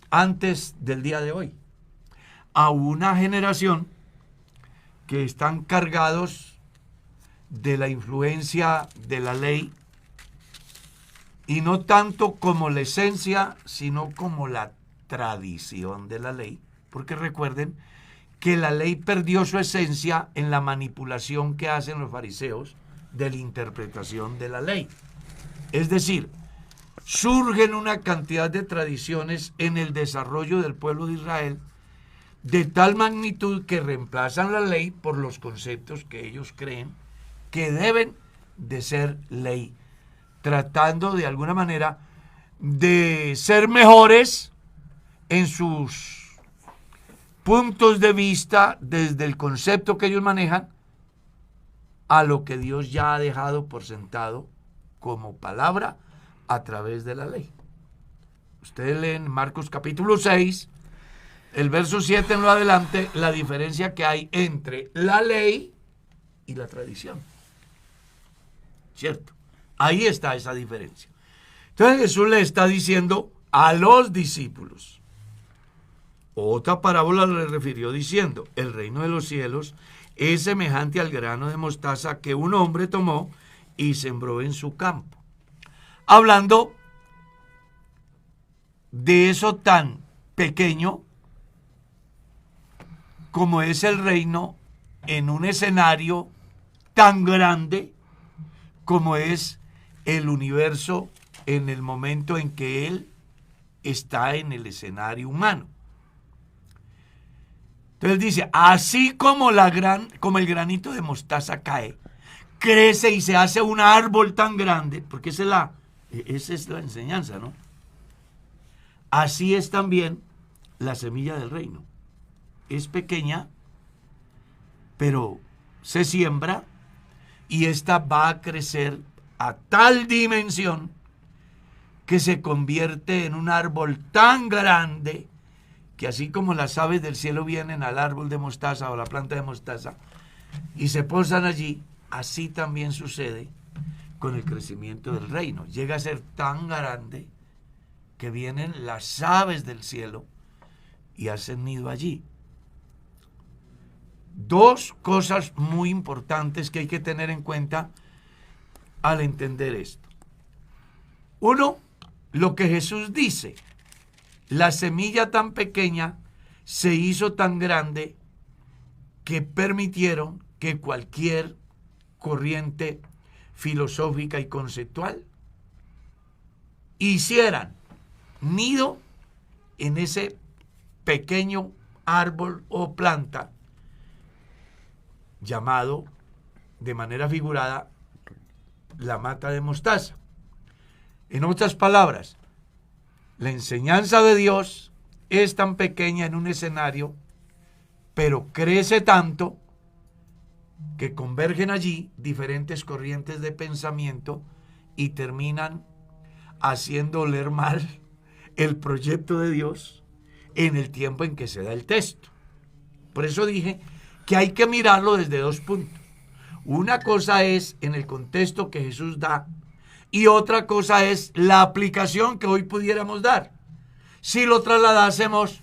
antes del día de hoy, a una generación que están cargados de la influencia de la ley, y no tanto como la esencia, sino como la tradición de la ley, porque recuerden que la ley perdió su esencia en la manipulación que hacen los fariseos de la interpretación de la ley. Es decir, surgen una cantidad de tradiciones en el desarrollo del pueblo de Israel de tal magnitud que reemplazan la ley por los conceptos que ellos creen que deben de ser ley, tratando de alguna manera de ser mejores en sus puntos de vista desde el concepto que ellos manejan a lo que Dios ya ha dejado por sentado como palabra a través de la ley. Ustedes leen Marcos capítulo 6, el verso 7 en lo adelante, la diferencia que hay entre la ley y la tradición. ¿Cierto? Ahí está esa diferencia. Entonces Jesús le está diciendo a los discípulos. Otra parábola le refirió diciendo, el reino de los cielos es semejante al grano de mostaza que un hombre tomó y sembró en su campo. Hablando de eso tan pequeño como es el reino en un escenario tan grande como es el universo en el momento en que él está en el escenario humano. Entonces dice, así como el granito de mostaza cae, crece y se hace un árbol tan grande, porque esa es la enseñanza, ¿no? Así es también la semilla del reino. Es pequeña, pero se siembra y esta va a crecer a tal dimensión que se convierte en un árbol tan grande que así como las aves del cielo vienen al árbol de mostaza o a la planta de mostaza y se posan allí, así también sucede con el crecimiento del reino. Llega a ser tan grande que vienen las aves del cielo y hacen nido allí. 2 cosas muy importantes que hay que tener en cuenta al entender esto. 1, lo que Jesús dice, la semilla tan pequeña se hizo tan grande que permitieron que cualquier corriente filosófica y conceptual hicieran nido en ese pequeño árbol o planta llamado de manera figurada la mata de mostaza. En otras palabras, la enseñanza de Dios es tan pequeña en un escenario, pero crece tanto que convergen allí diferentes corrientes de pensamiento y terminan haciendo oler mal el proyecto de Dios en el tiempo en que se da el texto. Por eso dije que hay que mirarlo desde 2 puntos. Una cosa es en el contexto que Jesús da y otra cosa es la aplicación que hoy pudiéramos dar. Si lo trasladásemos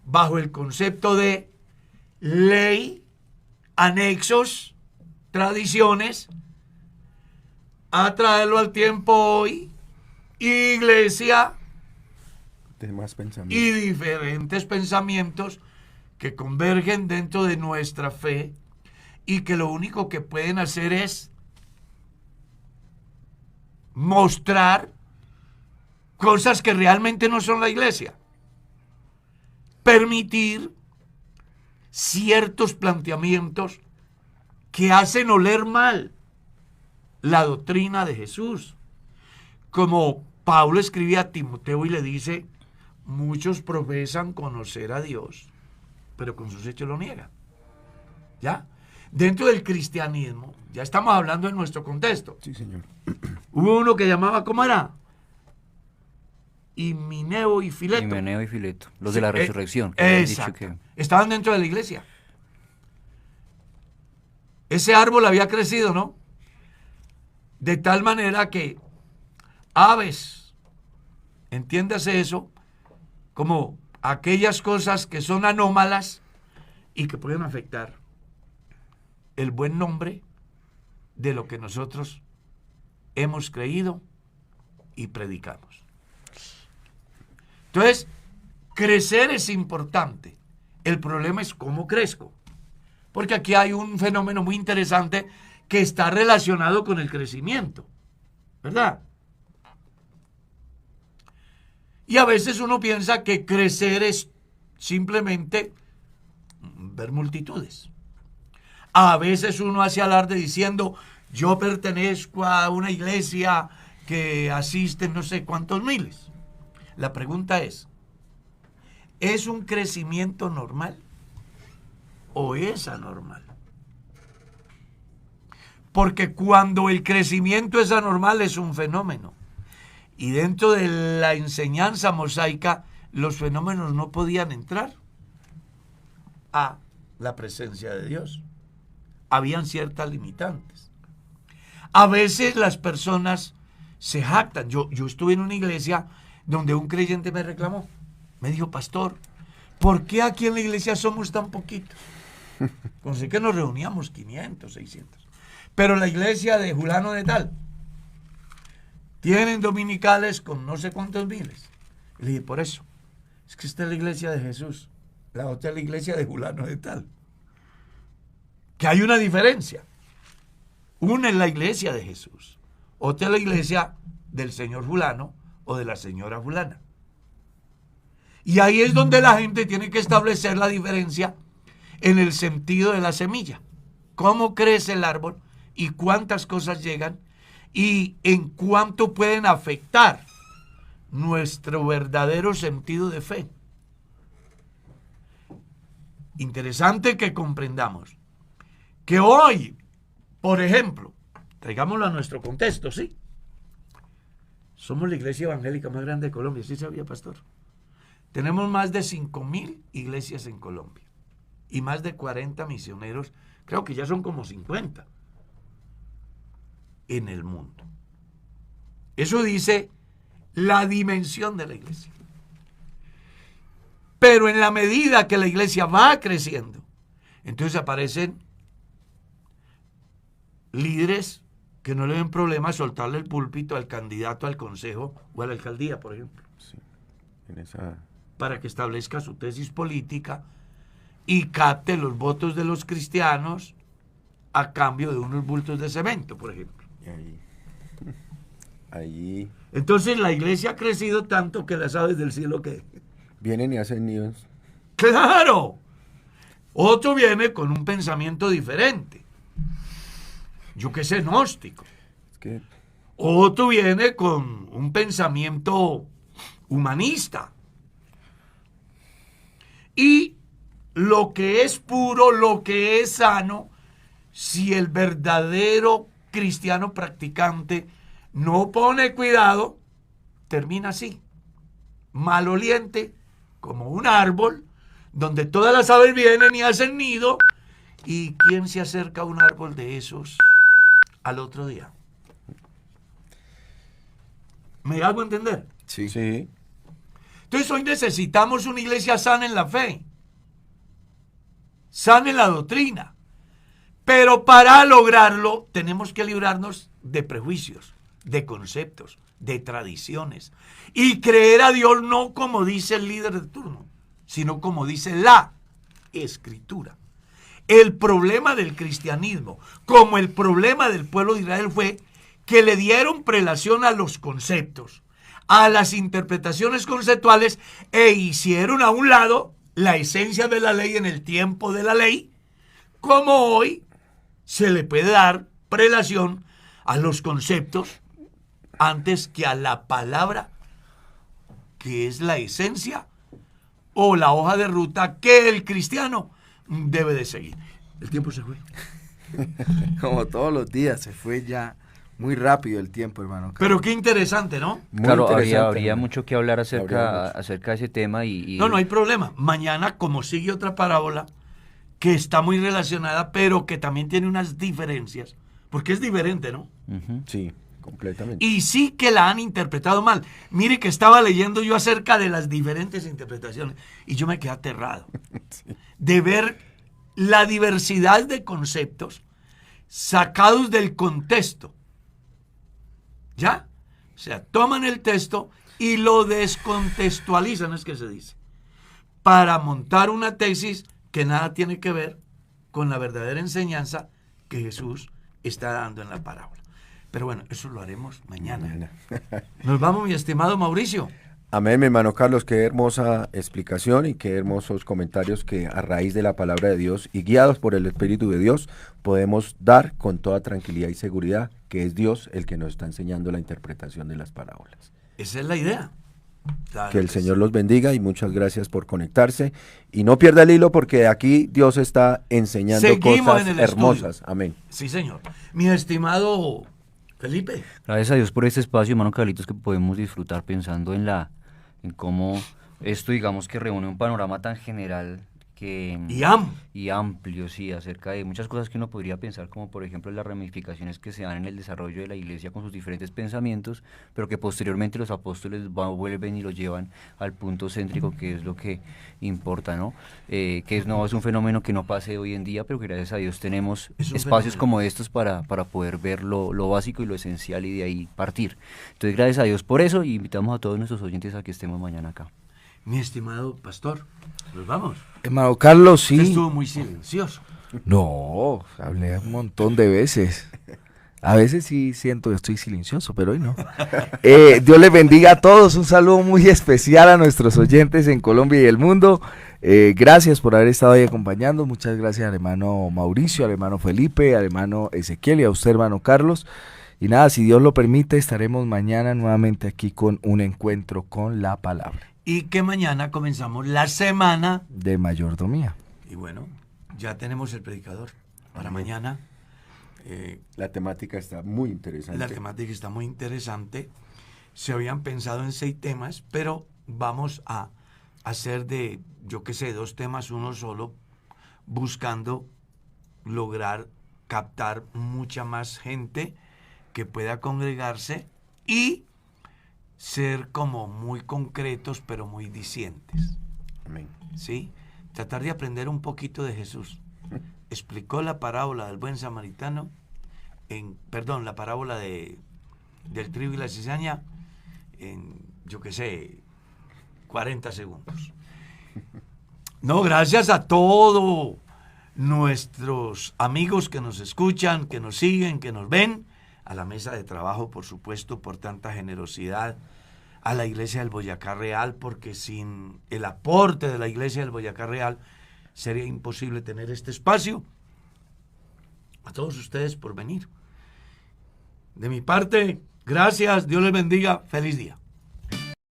bajo el concepto de ley, anexos, tradiciones, a traerlo al tiempo hoy, iglesia Demás y pensamientos. diferentes pensamientos que convergen dentro de nuestra fe y que lo único que pueden hacer es mostrar cosas que realmente no son la iglesia. Permitir ciertos planteamientos que hacen oler mal la doctrina de Jesús. Como Pablo escribía a Timoteo y le dice, muchos profesan conocer a Dios, pero con sus hechos lo niegan. ¿Ya? Dentro del cristianismo, ya estamos hablando de nuestro contexto. Sí, señor. Hubo uno que llamaba, ¿cómo era? Himeneo y Fileto. Himeneo y Fileto, los de la Sí, resurrección. Que habían dicho exacto. que Estaban dentro de la iglesia. Ese árbol había crecido, ¿no? De tal manera que aves, entiéndase eso, como aquellas cosas que son anómalas y que pueden afectar el buen nombre de lo que nosotros hemos creído y predicamos. Entonces, crecer es importante. El problema es cómo crezco. Porque aquí hay un fenómeno muy interesante que está relacionado con el crecimiento, ¿verdad? Y a veces uno piensa que crecer es simplemente ver multitudes. A veces uno hace alarde diciendo, yo pertenezco a una iglesia que asisten no sé cuántos miles. La pregunta ¿es un crecimiento normal o es anormal? Porque cuando el crecimiento es anormal es un fenómeno. Y dentro de la enseñanza mosaica, los fenómenos no podían entrar a la presencia de Dios. Habían ciertas limitantes. A veces las personas se jactan. Yo estuve en una iglesia donde un creyente me reclamó. Me dijo, pastor, ¿por qué aquí en la iglesia somos tan poquitos? Pensé que nos reuníamos 500, 600. Pero la iglesia de Julano de tal tienen dominicales con no sé cuántos miles. Y le dije, por eso, es que esta es la iglesia de Jesús, la otra es la iglesia de Julano de tal. Que hay una diferencia. Una es la iglesia de Jesús, otra es la iglesia del señor Julano o de la señora Fulana. Y ahí es donde la gente tiene que establecer la diferencia en el sentido de la semilla. Cómo crece el árbol y cuántas cosas llegan y en cuánto pueden afectar nuestro verdadero sentido de fe. Interesante que comprendamos que hoy, por ejemplo, traigámoslo a nuestro contexto, ¿sí? Somos la iglesia evangélica más grande de Colombia, ¿sí sabía, pastor? Tenemos más de 5,000 iglesias en Colombia y más de 40 misioneros, creo que ya son como 50 en el mundo. Eso dice la dimensión de la iglesia. Pero en la medida que la iglesia va creciendo, entonces aparecen líderes que no le ven problema soltarle el púlpito al candidato al consejo o a la alcaldía, por ejemplo. Sí. En esa... Para que establezca su tesis política y capte los votos de los cristianos a cambio de unos bultos de cemento, por ejemplo. Ahí Entonces la iglesia ha crecido tanto que las aves del cielo que... vienen y hacen nidos. ¡Claro! Otro viene con un pensamiento diferente. Yo qué sé, gnóstico. Es que Otro viene con un pensamiento humanista. Y lo que es puro, lo que es sano, si el verdadero cristiano practicante no pone cuidado, termina así, maloliente, como un árbol, donde todas las aves vienen y hacen nido, y ¿quién se acerca a un árbol de esos al otro día? ¿Me hago entender? Sí. Sí. Entonces hoy necesitamos una iglesia sana en la fe, sana en la doctrina. Pero para lograrlo tenemos que librarnos de prejuicios, de conceptos, de tradiciones. Y creer a Dios no como dice el líder de turno, sino como dice la Escritura. El problema del cristianismo, como el problema del pueblo de Israel, fue que le dieron prelación a los conceptos, a las interpretaciones conceptuales, e hicieron a un lado la esencia de la ley en el tiempo de la ley, como hoy se le puede dar prelación a los conceptos antes que a la palabra, que es la esencia o la hoja de ruta que el cristiano debe de seguir. El tiempo se fue. Como todos los días, se fue ya muy rápido el tiempo, hermano. Pero qué interesante, ¿no? Muy Claro, interesante, habría hermano. mucho que hablar Habría mucho. acerca de ese tema y No hay problema. Mañana, como sigue otra parábola que está muy relacionada, pero que también tiene unas diferencias, porque es diferente, ¿no? Ujú. Sí, completamente. Y sí que la han interpretado mal. Mire que estaba leyendo yo acerca de las diferentes interpretaciones y yo me quedé aterrado de ver la diversidad de conceptos sacados del contexto. ¿Ya? O sea, toman el texto y lo descontextualizan, es que se dice, para montar una tesis que nada tiene que ver con la verdadera enseñanza que Jesús está dando en la parábola. Pero bueno, eso lo haremos mañana. Nos vamos, mi estimado Mauricio. Amén, mi hermano Carlos, qué hermosa explicación y qué hermosos comentarios que a raíz de la palabra de Dios y guiados por el Espíritu de Dios podemos dar con toda tranquilidad y seguridad que es Dios el que nos está enseñando la interpretación de las parábolas. Esa es la idea. Claro Que el que Señor sí. los bendiga y muchas gracias por conectarse y no pierda el hilo porque aquí Dios está enseñando Seguimos cosas en el hermosas. estudio. Amén. Sí, señor. Mi estimado Felipe. Gracias a Dios por este espacio, hermano Carlitos, que podemos disfrutar pensando en cómo esto, digamos, que reúne un panorama tan general y amplio, sí, acerca de muchas cosas que uno podría pensar, como por ejemplo las ramificaciones que se dan en el desarrollo de la iglesia con sus diferentes pensamientos, pero que posteriormente los apóstoles vuelven y lo llevan al punto céntrico, que es lo que importa, ¿no? Que es un fenómeno que no pase hoy en día, pero que gracias a Dios tenemos Es un espacios fenómeno. como estos para poder ver lo básico y lo esencial y de ahí partir. Entonces, gracias a Dios por eso y invitamos a todos nuestros oyentes a que estemos mañana acá. Mi estimado pastor. Nos vamos. Hermano Carlos, Usted sí. estuvo muy silencioso. No, hablé un montón de veces. A veces sí siento que estoy silencioso, pero hoy no. Dios les bendiga a todos. Un saludo muy especial a nuestros oyentes en Colombia y el mundo. Gracias por haber estado ahí acompañando. Muchas gracias al hermano Mauricio, al hermano Felipe, al hermano Ezequiel y a usted, hermano Carlos. Y nada, si Dios lo permite, estaremos mañana nuevamente aquí con un encuentro con la palabra Y que mañana comenzamos la semana. de mayordomía. Y bueno, ya tenemos el predicador para mañana. La temática está muy interesante. La temática está muy interesante. Se habían pensado en 6 temas, pero vamos a hacer de, yo qué sé, 2 temas, uno solo, buscando lograr captar mucha más gente que pueda congregarse y ser como muy concretos, pero muy dicientes. Amén. ¿Sí? Tratar de aprender un poquito de Jesús. Explicó la parábola del buen samaritano, la parábola del trigo y la cizaña en, yo qué sé, 40 segundos. No, gracias a todos nuestros amigos que nos escuchan, que nos siguen, que nos ven, a la mesa de trabajo, por supuesto, por tanta generosidad, a la Iglesia del Boyacá Real, porque sin el aporte de la Iglesia del Boyacá Real sería imposible tener este espacio. A todos ustedes por venir. De mi parte, gracias, Dios les bendiga, feliz día.